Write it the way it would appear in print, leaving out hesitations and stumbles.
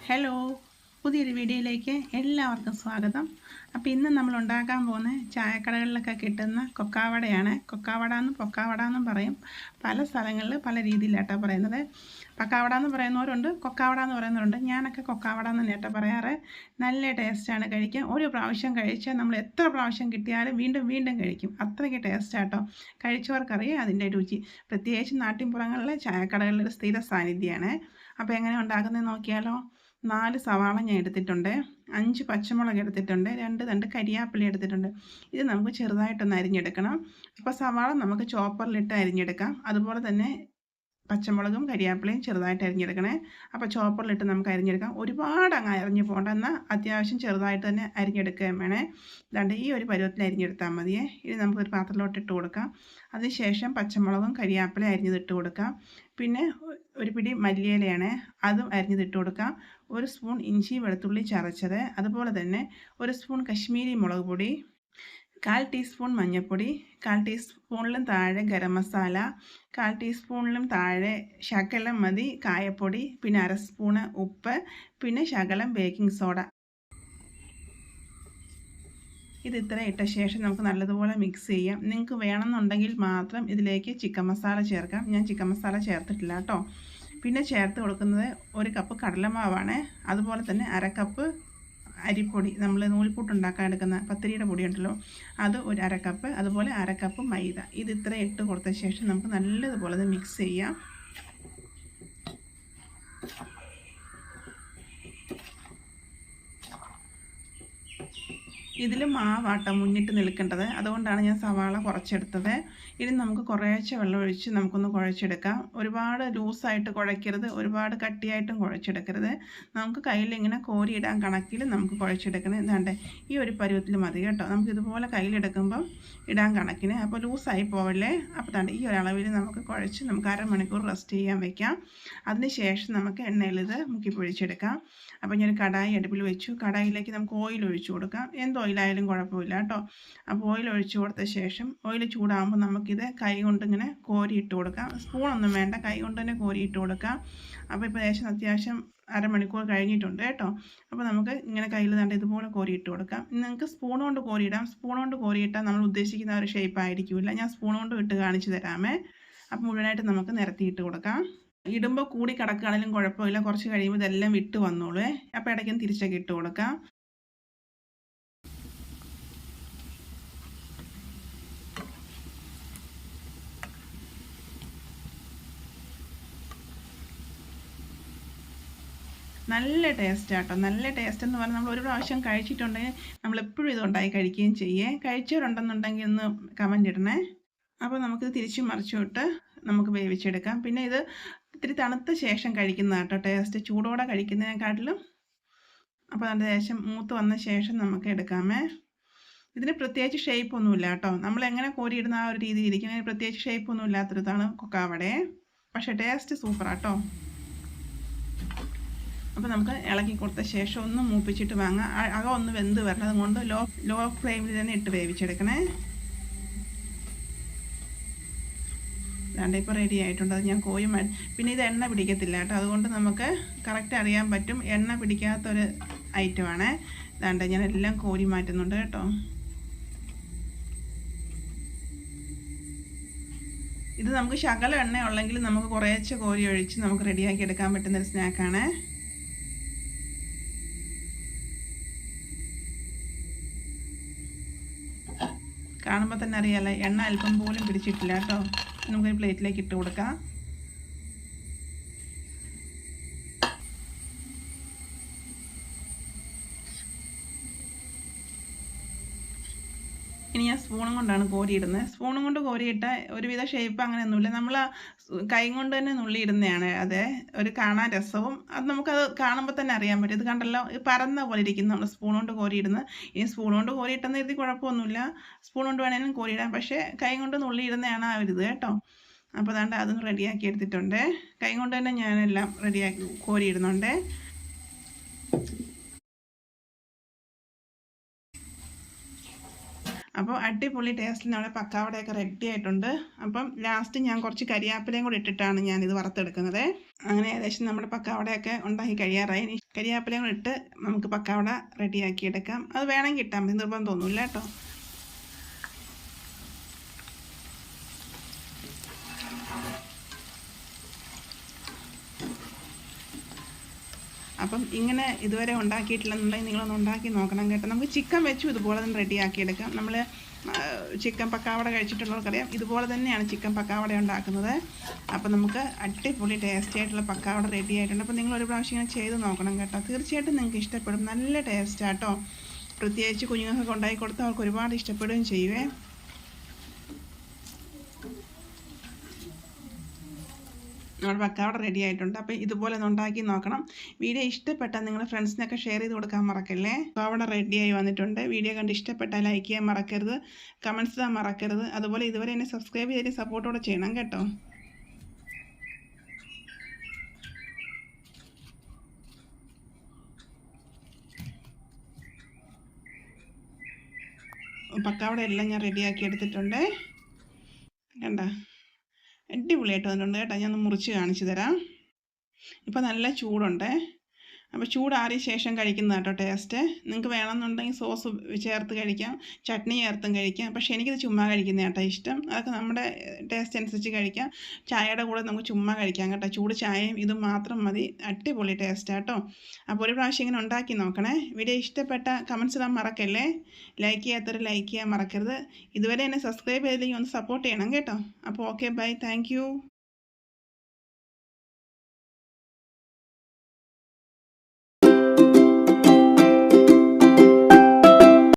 Hello, പുതിയൊരു വീഡിയോയിലേക്ക് എല്ലാവർക്കും സ്വാഗതം. അപ്പോൾ ഇന്ന് നമ്മൾ ഉണ്ടാക്കാൻ പോകുന്ന ചായക്കടകളിലൊക്കെ കിട്ടുന്ന കൊക്കാവടയാണ്. കൊക്കാവട എന്നും പൊക്കാവട എന്നും പറയും. പല സ്ഥലങ്ങളിൽ പല രീതിയിലാട്ടോ പറയുന്നത്. പക്കാവട എന്ന് പറയുന്നവരുണ്ട്, കൊക്കാവട എന്ന് പറയുന്നവരുണ്ട്. ഞാനൊക്കെ കൊക്കാവട എന്ന് തന്നെയാട്ടോ പറയാറ്. നല്ല ടേസ്റ്റാണ് കഴിക്കാൻ. ഒരു പ്രാവശ്യം കഴിച്ചാൽ നമ്മൾ എത്ര പ്രാവശ്യം കിട്ടിയാലും വീണ്ടും വീണ്ടും കഴിക്കും. അത്രയ്ക്ക് ടേസ്റ്റാട്ടോ. കഴിച്ചവർക്കറിയാം അതിൻ്റെ രുചി. പ്രത്യേകിച്ച് നാട്ടിൻപുറങ്ങളിലെ ചായക്കടകളിലൊരു സ്ഥിര സാന്നിധ്യമാണ്. അപ്പോൾ എങ്ങനെ ഉണ്ടാക്കുന്നത് നോക്കിയാലോ. 4 സവാള ഞാൻ എടുത്തിട്ടുണ്ട്, 5 പച്ചമുളക് എടുത്തിട്ടുണ്ട്, 2 തണ്ട് കരിയാപ്പില എടുത്തിട്ടുണ്ട്. ഇത് നമുക്ക് ചെറുതായിട്ടൊന്ന് അരിഞ്ഞെടുക്കണം. അപ്പോൾ സവാള നമുക്ക് ചോപ്പറിലിട്ട് അരിഞ്ഞെടുക്കാം. അതുപോലെ തന്നെ പച്ചമുളകും കരിയാപ്പിലയും ചെറുതായിട്ട് അരിഞ്ഞെടുക്കണേ. അപ്പോൾ ചോപ്പറിലിട്ട് നമുക്ക് അരിഞ്ഞെടുക്കാം. ഒരുപാട് അങ്ങ് അരിഞ്ഞു പോകണ്ട, എന്നാൽ അത്യാവശ്യം ചെറുതായിട്ട് തന്നെ അരിഞ്ഞെടുക്കുകയും വേണേ. അതാണ്ട് ഈ ഒരു പരുവത്തിൽ അരിഞ്ഞെടുത്താൽ മതിയേ. ഇനി നമുക്കൊരു പാത്രത്തിലോട്ട് ഇട്ട് കൊടുക്കാം. അതിനുശേഷം പച്ചമുളകും കരിയാപ്പിലയും അരിഞ്ഞതിട്ട് കൊടുക്കാം. പിന്നെ ഒരു പിടി മല്ലിയിലയാണ്, അതും അരിഞ്ഞതിട്ട് കൊടുക്കാം. 1 സ്പൂൺ ഇഞ്ചി വെളുത്തുള്ളി ചതച്ചത്, അതുപോലെ തന്നെ 1 സ്പൂൺ കശ്മീരി മുളക് പൊടി, 1/4 ടീസ്പൂൺ മഞ്ഞൾപ്പൊടി, 1/4 ടീസ്പൂണിലും താഴെ ഗരം മസാല, 1/4 ടീസ്പൂണിലും താഴെ ശകലം മതി കായപ്പൊടി, പിന്നെ 1/2 സ്പൂണ് ഉപ്പ്, പിന്നെ ശകലം ബേക്കിംഗ് സോഡ. ഇത് ഇത്ര ഇട്ട ശേഷം നമുക്ക് നല്ലതുപോലെ മിക്സ് ചെയ്യാം. നിങ്ങൾക്ക് വേണമെന്നുണ്ടെങ്കിൽ മാത്രം ഇതിലേക്ക് ചിക്കൻ മസാല ചേർക്കാം. ഞാൻ ചിക്കൻ മസാല ചേർത്തിട്ടില്ല കേട്ടോ. പിന്നെ ചേർത്ത് കൊടുക്കുന്നത് 1 കപ്പ് കടലമാവാണ്. അതുപോലെ തന്നെ 1/2 കപ്പ് അരിപ്പൊടി, നമ്മൾ നൂൽപുട്ടുണ്ടാക്കാൻ എടുക്കുന്ന പത്തിരിയുടെ പൊടി ഉണ്ടല്ലോ, അത് ഒരു 1/2 കപ്പ്. അതുപോലെ 1/2 കപ്പ് മൈദ. ഇത് ഇത്ര ഇട്ട് കൊടുത്ത ശേഷം നമുക്ക് നല്ലതുപോലെ മിക്സ് ചെയ്യാം. ഇതിൽ മാവാട്ടം മുന്നിട്ട് നിൽക്കേണ്ടത്, അതുകൊണ്ടാണ് ഞാൻ സവാള കുറച്ചെടുത്തത്. ഇനി നമുക്ക് കുറേശ്ശെ വെള്ളം ഒഴിച്ച് നമുക്കൊന്ന് കുഴച്ചെടുക്കാം. ഒരുപാട് ലൂസായിട്ട് കുഴയ്ക്കരുത്, ഒരുപാട് കട്ടിയായിട്ടും കുഴച്ചെടുക്കരുത്. നമുക്ക് കയ്യിലിങ്ങനെ കോരിയിടാൻ കണക്കിൽ നമുക്ക് കുഴച്ചെടുക്കണം. എന്താണ്ട് ഈ ഒരു പരുവത്തിൽ മതി കേട്ടോ. നമുക്ക് ഇതുപോലെ കയ്യിലെടുക്കുമ്പം ഇടാൻ കണക്കിന്, അപ്പോൾ ലൂസായി പോവല്ലേ. അപ്പോൾ താണ്ട് ഈ ഒരളവിൽ നമുക്ക് കുഴച്ച് നമുക്ക് 1/2 മണിക്കൂർ റെസ്റ്റ് ചെയ്യാൻ വയ്ക്കാം. അതിന് ശേഷം നമുക്ക് എണ്ണയിൽ ഇത് മുക്കി പൊഴിച്ചെടുക്കാം. അപ്പോൾ ഞാൻ കടായി അടുപ്പിൽ വെച്ചു. കടായിലേക്ക് നമുക്ക് ഓയിൽ ഒഴിച്ചു കൊടുക്കാം. എന്ത് ഓയിലായാലും കുഴപ്പമില്ല കേട്ടോ. അപ്പോൾ ഓയിൽ ഒഴിച്ചു കൊടുത്ത ശേഷം ഓയിൽ ചൂടാകുമ്പോൾ നമുക്കിത് കൈ കൊണ്ടിങ്ങനെ കോരിയിട്ട് കൊടുക്കാം. സ്പൂണൊന്നും വേണ്ട, കൈ കൊണ്ട് തന്നെ കോരിയിട്ട് കൊടുക്കാം. അപ്പോൾ ഇപ്പോൾ ഏകദേശം അത്യാവശ്യം 1/2 മണിക്കൂർ കഴിഞ്ഞിട്ടുണ്ട് കേട്ടോ. അപ്പോൾ നമുക്ക് ഇങ്ങനെ കയ്യിൽ തണ്ട് ഇതുപോലെ കോരിയിട്ട് കൊടുക്കാം. നിങ്ങൾക്ക് സ്പൂൺ കൊണ്ട് കോരിയിടാം. സ്പൂൺ കൊണ്ട് കോരിയിട്ടാൽ നമ്മൾ ഉദ്ദേശിക്കുന്ന ഒരു ഷേപ്പ് ആയിരിക്കില്ല. ഞാൻ സ്പൂൺ കൊണ്ട് ഇട്ട് കാണിച്ചു തരാമേ. അപ്പോൾ മുഴുവനായിട്ട് നമുക്ക് നിരത്തിയിട്ട് കൊടുക്കാം. ഇടുമ്പോൾ കൂടി കിടക്കുകയാണെങ്കിലും കുഴപ്പമില്ല, കുറച്ച് കഴിയുമ്പോൾ ഇതെല്ലാം വിട്ട് വന്നോളൂ. അപ്പോൾ ഇടയ്ക്കും തിരിച്ചൊക്കെ ഇട്ട് കൊടുക്കാം. നല്ല ടേസ്റ്റ് ആട്ടോ. നല്ല ടേസ്റ്റ് എന്ന് പറഞ്ഞാൽ നമ്മൾ ഒരു പ്രാവശ്യം കഴിച്ചിട്ടുണ്ടെങ്കിൽ നമ്മളെപ്പോഴും ഇതുണ്ടായി കഴിക്കുകയും ചെയ്യേ. കഴിച്ചവരുണ്ടെന്നുണ്ടെങ്കിൽ ഒന്ന് കമൻ്റ് ഇടണേ. അപ്പോൾ നമുക്കിത് തിരിച്ചും മറിച്ചും ഇട്ട് നമുക്ക് വേവിച്ചെടുക്കാം. പിന്നെ ഇത് ഇത്തിരി തണുത്ത ശേഷം കഴിക്കുന്നതാട്ടോ ടേസ്റ്റ്, ചൂടോടെ കഴിക്കുന്നതിനെക്കാട്ടിലും. അപ്പോൾ അതിൻ്റെ ശേഷം മൂത്ത് വന്ന ശേഷം നമുക്ക് എടുക്കാമേ. ഇതിന് പ്രത്യേകിച്ച് ഷേപ്പൊന്നുമില്ല കേട്ടോ. നമ്മളെങ്ങനെ കോരിയിടുന്ന ആ ഒരു രീതിയിൽ ഇരിക്കും. അതിന് പ്രത്യേകിച്ച് ഷേപ്പൊന്നും ഇല്ലാത്തൊരിതാണ് കൊക്കാവടയെ. പക്ഷേ ടേസ്റ്റ് സൂപ്പറാട്ടോ. അപ്പോൾ നമുക്ക് ഇളക്കി കൊടുത്ത ശേഷം ഒന്ന് മൂപ്പിച്ചിട്ട് വാങ്ങാം. അകം ഒന്ന് വെന്ത് വരണം, അതുകൊണ്ട് ലോ ഫ്ലെയിമിൽ തന്നെ ഇട്ട് വേവിച്ചെടുക്കണേ. അതാണ്ട് ഇപ്പോൾ റെഡി ആയിട്ടുണ്ട്. അത് ഞാൻ കോരി പിന്നെ ഇത് എണ്ണ പിടിക്കത്തില്ല കേട്ടോ, അതുകൊണ്ട് നമുക്ക് കറക്റ്റ് അറിയാൻ പറ്റും. എണ്ണ പിടിക്കാത്തൊരു ഐറ്റമാണ്. അതാണ്ട് ഞാൻ എല്ലാം കോരി മാറ്റുന്നുണ്ട് കേട്ടോ. ഇത് നമുക്ക് ശകലം എണ്ണ ഉള്ളെങ്കിൽ നമുക്ക് കുറേശ്ശെ കോരി ഒഴിച്ച് നമുക്ക് റെഡിയാക്കി എടുക്കാൻ പറ്റുന്നൊരു സ്നാക്കാണ്. കാണുമ്പോൾ തന്നെ അറിയാമല്ലോ, എണ്ണ അല്പം പോലും പിടിച്ചിട്ടില്ല കേട്ടോ. നമുക്കൊരു പ്ലേറ്റിലേക്ക് ഇട്ട് കൊടുക്കാം. ഇനി ഞാൻ സ്പൂണും കൊണ്ടാണ് കോരിയിടുന്നത്. സ്പൂണും കൊണ്ട് കോരിയിട്ട ഒരുവിധ ഷേപ്പ് അങ്ങനെയൊന്നുമില്ല, നമ്മൾ കൈ കൊണ്ട് തന്നെ നുള്ളിയിടുന്നതാണ് അതെ ഒരു കാണാൻ രസവും. അത് നമുക്കത് കാണുമ്പോൾ തന്നെ അറിയാൻ പറ്റും. ഇത് കണ്ടല്ലോ, പരന്ന പോലെ ഇരിക്കുന്നു നമ്മൾ സ്പൂൺ കൊണ്ട് കോരിയിടുന്നത്. ഇനി സ്പൂൺ കൊണ്ട് കോരിയിട്ടെന്ന് എഴുതി കുഴപ്പമൊന്നുമില്ല, സ്പൂൺ കൊണ്ട് വേണമെങ്കിലും കോരിയിടാം. പക്ഷേ കൈ കൊണ്ട് നുള്ളിയിടുന്നതാണ് ആ ഒരു ഇത് കേട്ടോ. അപ്പോൾ അതാണ്ട് അതൊന്ന് റെഡിയാക്കി എടുത്തിട്ടുണ്ട്. കൈ കൊണ്ട് തന്നെ ഞാനെല്ലാം റെഡിയാക്കി കോരിയിടുന്നുണ്ട്. അപ്പോൾ അടിപൊളി ടേസ്റ്റിൽ നമ്മുടെ പക്കാവടയൊക്കെ റെഡി ആയിട്ടുണ്ട്. അപ്പം ലാസ്റ്റ് ഞാൻ കുറച്ച് കരിയാപ്പിലയും കൂടി ഇട്ടിട്ടാണ് ഞാനിത് വറുത്തെടുക്കുന്നത്. അങ്ങനെ ഏകദേശം നമ്മുടെ പക്കാവടയൊക്കെ ഉണ്ടാക്കി കഴിയാറായി. കരിയാപ്പിലയും കൂടി ഇട്ട് നമുക്ക് പക്കാവട റെഡിയാക്കി എടുക്കാം. അത് വേണമെങ്കിൽ ഇട്ടാൽ മതി, നിർബന്ധം തോന്നില്ല കേട്ടോ. അപ്പം ഇങ്ങനെ ഇതുവരെ ഉണ്ടാക്കിയിട്ടില്ലെന്നുണ്ടെങ്കിൽ നിങ്ങളൊന്ന് ഉണ്ടാക്കി നോക്കണം കേട്ടോ. നമുക്ക് ചിക്കൻ വെച്ചും ഇതുപോലെ തന്നെ റെഡിയാക്കി എടുക്കാം. നമ്മൾ ചിക്കൻ പക്കാവട കഴിച്ചിട്ടുള്ളവർക്കറിയാം, ഇതുപോലെ തന്നെയാണ് ചിക്കൻ പക്കാവട ഉണ്ടാക്കുന്നത്. അപ്പോൾ നമുക്ക് അടിപൊളി ടേസ്റ്റി ആയിട്ടുള്ള പക്കാവട റെഡി ആയിട്ടുണ്ട്. അപ്പോൾ നിങ്ങൾ ഒരു പ്രാവശ്യം ഇങ്ങനെ ചെയ്ത് നോക്കണം കേട്ടോ. തീർച്ചയായിട്ടും നിങ്ങൾക്ക് ഇഷ്ടപ്പെടും. നല്ല ടേസ്റ്റാട്ടോ. പ്രത്യേകിച്ച് കുഞ്ഞുങ്ങൾക്ക് ഉണ്ടാക്കി കൊടുത്താൽ അവർക്ക് ഒരുപാട് ഇഷ്ടപ്പെടുകയും ചെയ്യുവേ. നമ്മുടെ പക്കാവട റെഡി ആയിട്ടുണ്ട്. അപ്പോൾ ഇതുപോലെ ഒന്ന് ഉണ്ടാക്കി നോക്കണം. വീഡിയോ ഇഷ്ടപ്പെട്ടാൽ നിങ്ങളുടെ ഫ്രണ്ട്സിനൊക്കെ ഷെയർ ചെയ്ത് കൊടുക്കാൻ മറക്കല്ലേ. പക്കാവട റെഡിയായി വന്നിട്ടുണ്ട്. വീഡിയോ കണ്ട് ഇഷ്ടപ്പെട്ടാൽ ലൈക്ക് ചെയ്യാൻ മറക്കരുത്, കമൻറ്റ്സ് ചെയ്യാൻ മറക്കരുത്. അതുപോലെ ഇതുവരെ എന്നെ സബ്സ്ക്രൈബ് ചെയ്ത് സപ്പോർട്ടോടെ ചെയ്യണം കേട്ടോ. പക്കാവട എല്ലാം ഞാൻ റെഡിയാക്കി എടുത്തിട്ടുണ്ട്. കണ്ട അടിപൊളിയായിട്ട് വന്നിട്ടുണ്ട് കേട്ടോ. ഞാൻ മുറിച്ച് കാണിച്ചു തരാം. ഇപ്പോൾ നല്ല ചൂടുണ്ട്. അപ്പോൾ ചൂടാറിയ ശേഷം കഴിക്കുന്നതാണ് കേട്ടോ ടേസ്റ്റ്. നിങ്ങൾക്ക് വേണമെന്നുണ്ടെങ്കിൽ സോസ് ചേർത്ത് കഴിക്കാം, ചട്നി ചേർത്തും കഴിക്കാം. പക്ഷേ എനിക്കിത് ചുമ്മാ കഴിക്കുന്ന കേട്ടോ ഇഷ്ടം. അതൊക്കെ നമ്മുടെ ടേസ്റ്റ് അനുസരിച്ച് കഴിക്കാം. ചായയുടെ കൂടെ നമുക്ക് ചുമ്മാ കഴിക്കാം കേട്ടോ. ചൂട് ചായയും ഇതും മാത്രം മതി. അടിപൊളി ടേസ്റ്റ് കേട്ടോ. അപ്പോൾ ഒരു പ്രാവശ്യം ഇങ്ങനെ ഉണ്ടാക്കി നോക്കണേ. വീഡിയോ ഇഷ്ടപ്പെട്ട കമൻറ്റ്സ് ഇടാൻ മറക്കല്ലേ. ലൈക്ക് ചെയ്യാത്തവർ ലൈക്ക് ചെയ്യാൻ മറക്കരുത്. ഇതുവരെ എന്നെ സബ്സ്ക്രൈബ് ചെയ്തില്ലെങ്കിൽ ഒന്ന് സപ്പോർട്ട് ചെയ്യണം കേട്ടോ. അപ്പോൾ ഓക്കെ, ബൈ, താങ്ക് യു.